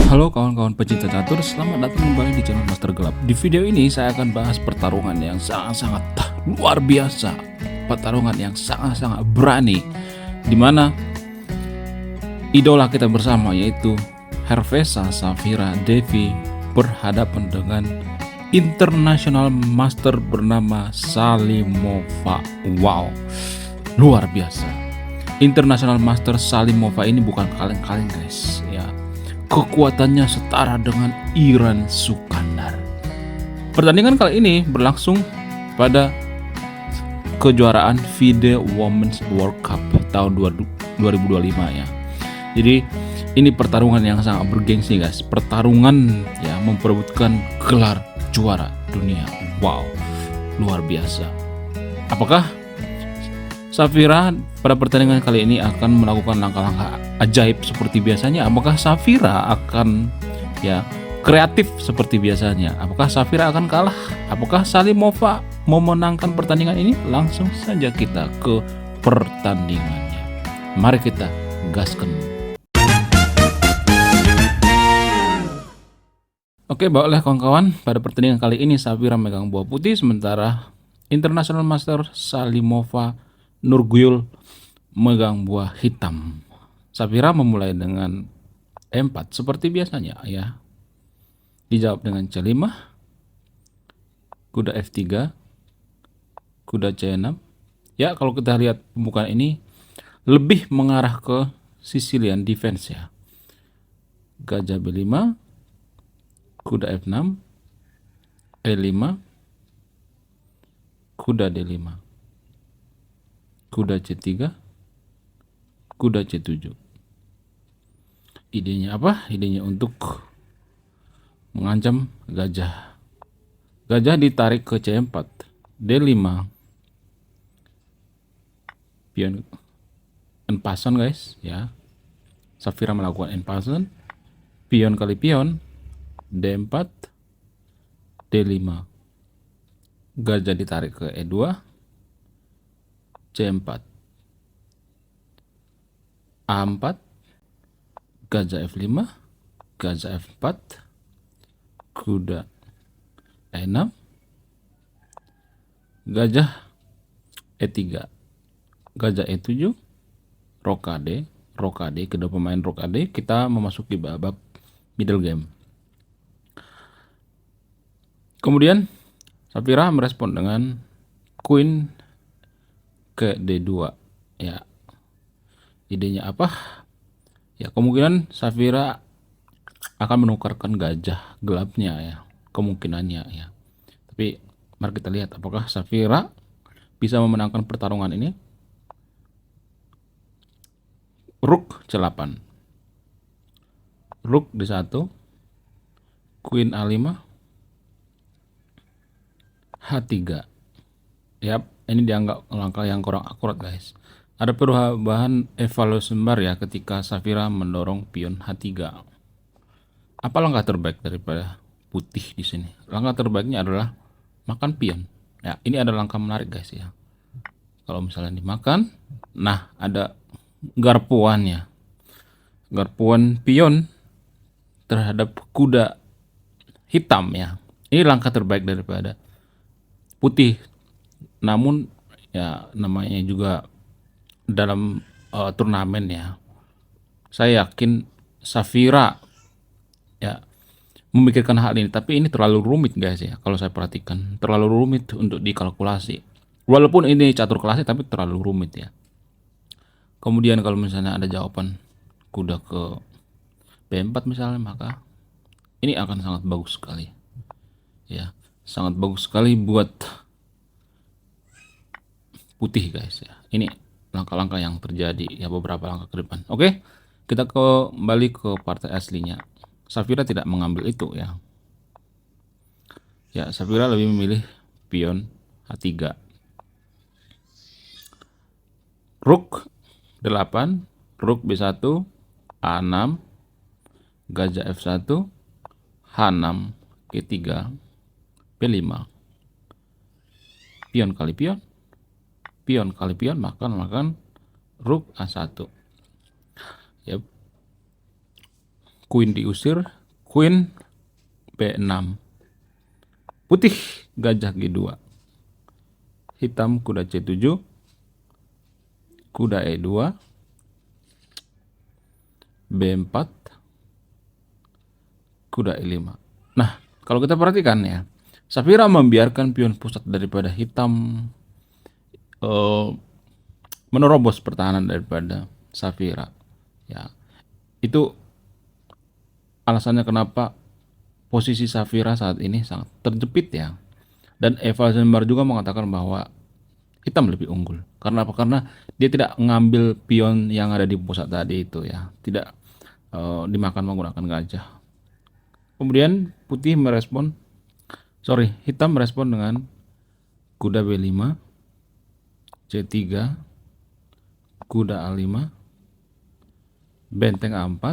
Halo kawan-kawan pecinta catur, selamat datang kembali di channel Master Gelap. Di video ini saya akan bahas pertarungan yang sangat-sangat luar biasa, pertarungan yang sangat-sangat berani, di mana idola kita bersama yaitu Hervesa Safira Devi berhadapan dengan International Master bernama Salimova. Wow, luar biasa. International Master Salimova ini bukan kaleng-kaleng guys, ya. Kekuatannya setara dengan Iran Sukandar. Pertandingan kali ini berlangsung pada kejuaraan FIDE Women's World Cup tahun 2025 ya. Jadi ini pertarungan yang sangat bergengsi guys. Pertarungan ya memperebutkan gelar juara dunia. Wow, luar biasa. Apakah Safira pada pertandingan kali ini akan melakukan langkah-langkah ajaib seperti biasanya? Apakah Safira akan ya kreatif seperti biasanya? Apakah Safira akan kalah? Apakah Salimova memenangkan pertandingan ini? Langsung saja kita ke pertandingannya. Mari kita gaskan. Oke, baiklah kawan-kawan, pada pertandingan kali ini Safira megang buah putih, sementara International Master Salimova Nurgul megang buah hitam. Safira memulai dengan E4 seperti biasanya ya. Dijawab dengan C5, kuda F3, kuda C6. Ya, kalau kita lihat pembukaan ini lebih mengarah ke Sicilian defense ya. Gajah B5, kuda F6, E5, kuda D5. Kuda C3, kuda C7. Idenya apa? Idenya untuk mengancam gajah. Gajah ditarik ke C4, D5. Pion en passant guys ya. Safira melakukan en passant. Pion kali pion, D4, D5. Gajah ditarik ke E2, C4, A4, gajah F5, gajah F4, kuda E6, gajah E3, gajah E7, rokade, kedua pemain rokade. Kita memasuki babak middle game. Kemudian Safira merespon dengan Queen ke D2 ya. Idenya apa? Ya, kemungkinan Safira akan menukarkan gajah gelapnya ya, kemungkinannya ya. Tapi mari kita lihat apakah Safira bisa memenangkan pertarungan ini. Rook C8, Rook D1, Queen A5, H3. Yap, ini dianggap langkah yang kurang akurat guys. Ada perubahan evaluasi bar ya ketika Safira mendorong pion H3. Apa langkah terbaik daripada putih di sini? Langkah terbaiknya adalah makan pion. Ya, ini ada langkah menarik guys ya. Kalau misalnya dimakan, nah ada garpuannya. Garpuan pion terhadap kuda hitam ya. Ini langkah terbaik daripada putih. Namun ya namanya juga dalam turnamen ya. Saya yakin Safira ya memikirkan hal ini, tapi ini terlalu rumit guys ya. Kalau saya perhatikan terlalu rumit untuk dikalkulasi. Walaupun ini catur klasik tapi terlalu rumit ya. Kemudian kalau misalnya ada jawaban kuda ke B4 misalnya, maka ini akan sangat bagus sekali. Ya, sangat bagus sekali buat putih guys ya. Ini langkah-langkah yang terjadi ya, beberapa langkah ke depan. Oke, kita kembali ke partai aslinya. Safira tidak mengambil itu ya. Ya, Safira lebih memilih pion H3. Rook D8, Rook B1, A6, gajah F1, H6, G3, B5. Pion kali pion, pion kali pion, makan Rook A1. Yep. Queen diusir, Queen B6. Putih gajah G2. Hitam kuda C7. Kuda E2. B4. Kuda E5. Nah, kalau kita perhatikan ya, Safira membiarkan pion pusat daripada hitam menerobos pertahanan daripada Safira. Ya, itu alasannya kenapa posisi Safira saat ini sangat terjepit ya. Dan Eva Zembar juga mengatakan bahwa hitam lebih unggul. Karena apa? Karena dia tidak mengambil pion yang ada di pusat tadi itu ya, tidak dimakan menggunakan gajah. Kemudian hitam merespon dengan kuda B5, C3, kuda A5, benteng A4,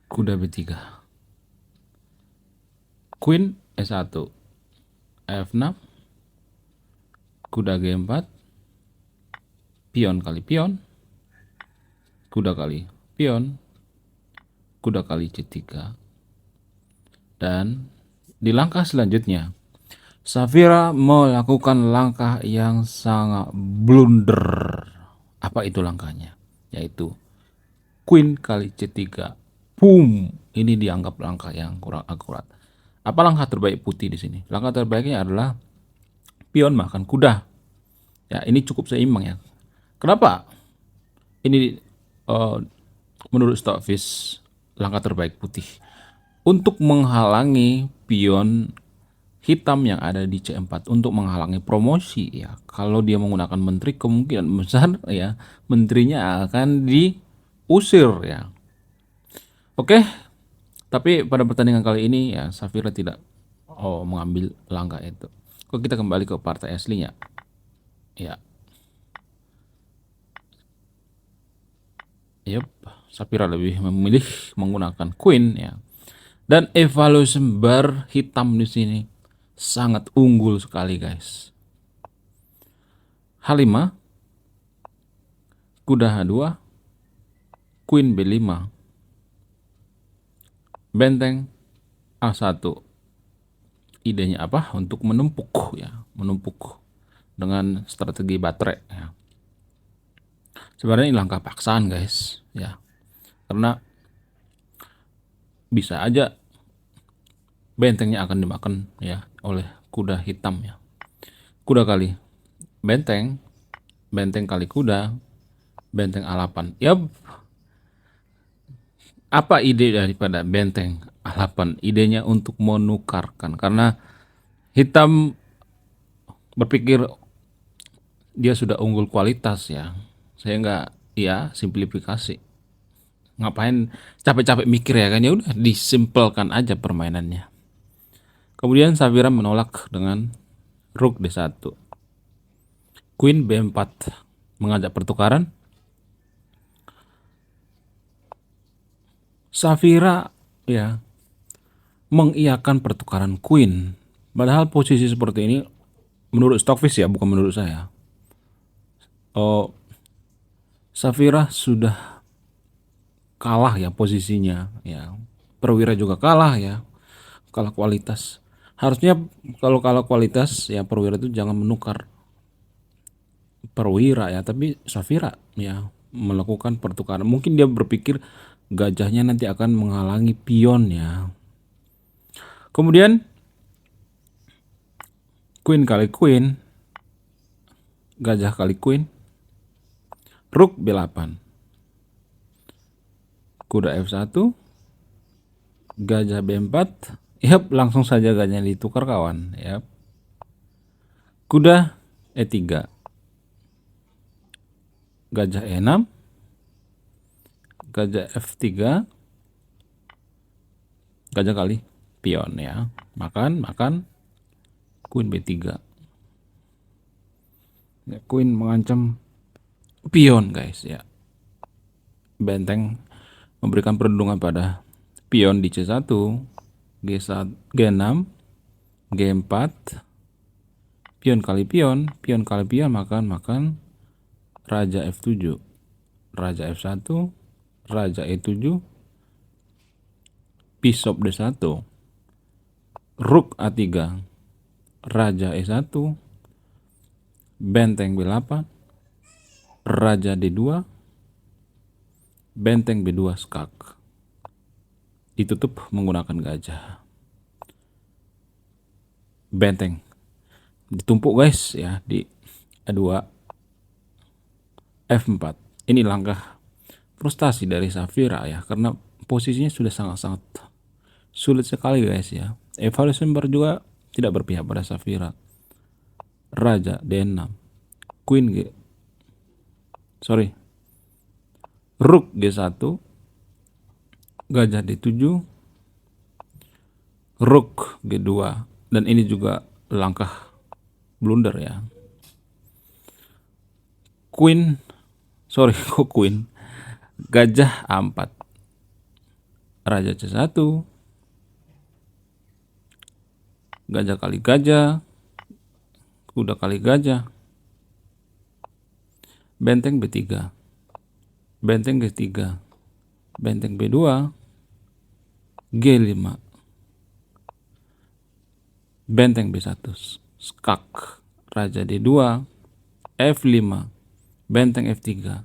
kuda B3, Queen E1, F6, kuda G4, pion kali pion, kuda kali pion, kuda kali C3. Dan di langkah selanjutnya, Safira melakukan langkah yang sangat blunder. Apa itu langkahnya? Yaitu Queen kali C3. Boom. Ini dianggap langkah yang kurang akurat. Apa langkah terbaik putih di sini? Langkah terbaiknya adalah pion makan kuda. Ya, ini cukup seimbang ya. Kenapa? Ini menurut Stockfish langkah terbaik putih untuk menghalangi pion hitam yang ada di C4, untuk menghalangi promosi ya. Kalau dia menggunakan menteri, kemungkinan besar ya menterinya akan diusir ya. Oke, tapi pada pertandingan kali ini ya Safira tidak mengambil langkah itu. Kok kita kembali ke partai aslinya ya. Safira lebih memilih menggunakan Queen ya. Dan evaluation bar hitam di sini sangat unggul sekali guys. H5, kuda H2, Queen B5, benteng A1. Idenya apa? Untuk menumpuk ya, menumpuk dengan strategi baterai ya. Sebenarnya ini langkah paksaan guys ya, karena bisa aja bentengnya akan dimakan ya oleh kuda hitam ya. Kuda kali benteng, benteng kali kuda, benteng A8. Yap. Apa ide daripada benteng A8? Idenya untuk menukarkan, karena hitam berpikir dia sudah unggul kualitas ya, sehingga ya simplifikasi. Ngapain capek-capek mikir ya kan, ya udah disimpelkan aja permainannya. Kemudian Safira menolak dengan Rook D1, Queen B4 mengajak pertukaran. Safira ya mengiyakan pertukaran Queen, padahal posisi seperti ini menurut Stockfish ya, bukan menurut saya. Safira sudah kalah ya posisinya ya. Perwira juga kalah ya, kalah kualitas. Harusnya kalau kalah kualitas ya perwira itu jangan menukar perwira ya, tapi Safira ya melakukan pertukaran. Mungkin dia berpikir gajahnya nanti akan menghalangi pion ya. Kemudian Queen kali Queen, gajah kali Queen, Rook B8, kuda F1, gajah B4. Yap, langsung saja gajahnya ditukar kawan. Yap. Kuda E3, gajah E6, gajah F3, gajah kali pion ya. Makan Queen B3. Queen mengancam pion guys ya. Benteng memberikan perlindungan pada pion di C1, G1, G6, G4, pion kali pion, pion kali pion, makan raja F7, raja F1, Raja E7, Bishop D1, Rook A3, Raja E1, Benteng B8, Raja D2, Benteng B2 skak. Ditutup menggunakan gajah. Benteng ditumpuk guys ya di A2, F4. Ini langkah frustasi dari Safira ya, karena posisinya sudah sangat-sangat sulit sekali guys ya. Evaluation bar juga tidak berpihak pada Safira. Raja D6, Queen Rook G1, Gajah D7, Rook G2, dan ini juga langkah blunder ya. Queen, Gajah A4, Raja C1, Gajah kali gajah, kuda kali gajah, Benteng B3, Benteng G3, Benteng B2, G5, Benteng B1 skak, Raja D2, F5, Benteng F3,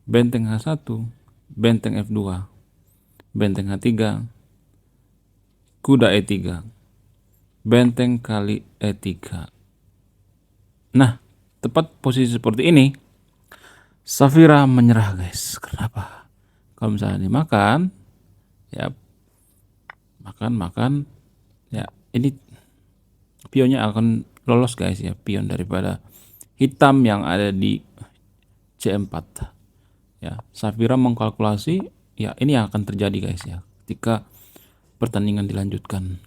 Benteng H1, Benteng F2, Benteng H3, kuda E3, Benteng kali E3. Nah, tepat posisi seperti ini, Safira menyerah guys. Kenapa? Kalau misalnya dimakan, ya makan, ya ini pionnya akan lolos guys ya, pion daripada hitam yang ada di C4. Ya, Safira mengkalkulasi, ya ini yang akan terjadi guys ya, ketika pertandingan dilanjutkan.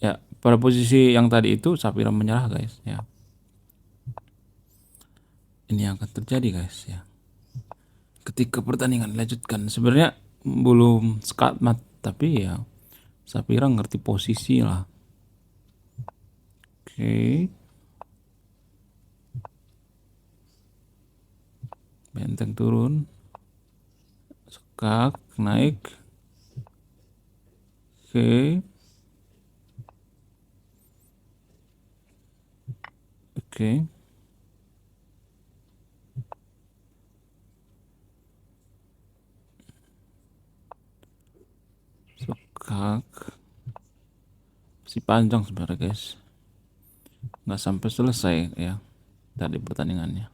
Ya, pada posisi yang tadi itu Safira menyerah guys ya. Ini yang akan terjadi guys ya, ketika pertandingan dilanjutkan. Sebenarnya belum skatmat, tapi ya Safira ngerti posisi lah. Oke. Benteng turun, skak naik. Oke. Skak masih panjang sebenarnya guys, nggak sampai selesai ya tadi pertandingannya.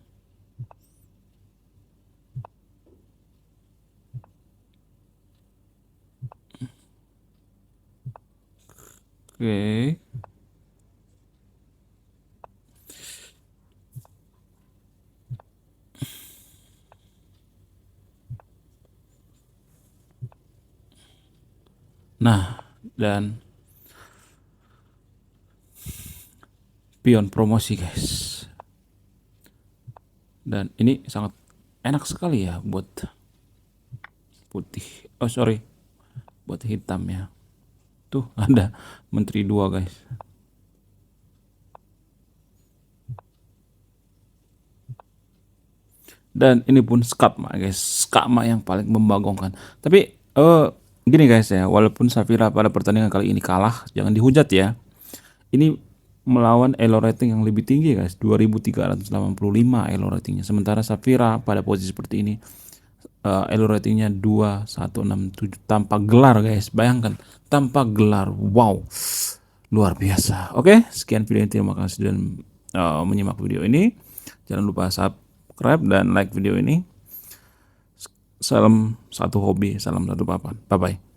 Oke. Nah, dan pion promosi guys, dan ini sangat enak sekali ya buat putih, buat hitam ya. Tuh ada menteri 2 guys. Dan ini pun skakma guys, skakma yang paling membagongkan. Tapi gini guys ya, walaupun Safira pada pertandingan kali ini kalah, jangan dihujat ya. Ini melawan elo rating yang lebih tinggi guys, 2385 elo ratingnya. Sementara Safira pada posisi seperti ini elo ratingnya 2167 tanpa gelar guys. Bayangkan, tanpa gelar. Wow, luar biasa. Oke, sekian video ini, terima kasih sudah menyimak video ini. Jangan lupa subscribe dan like video ini. Salam satu hobi, salam satu papan. Bye bye.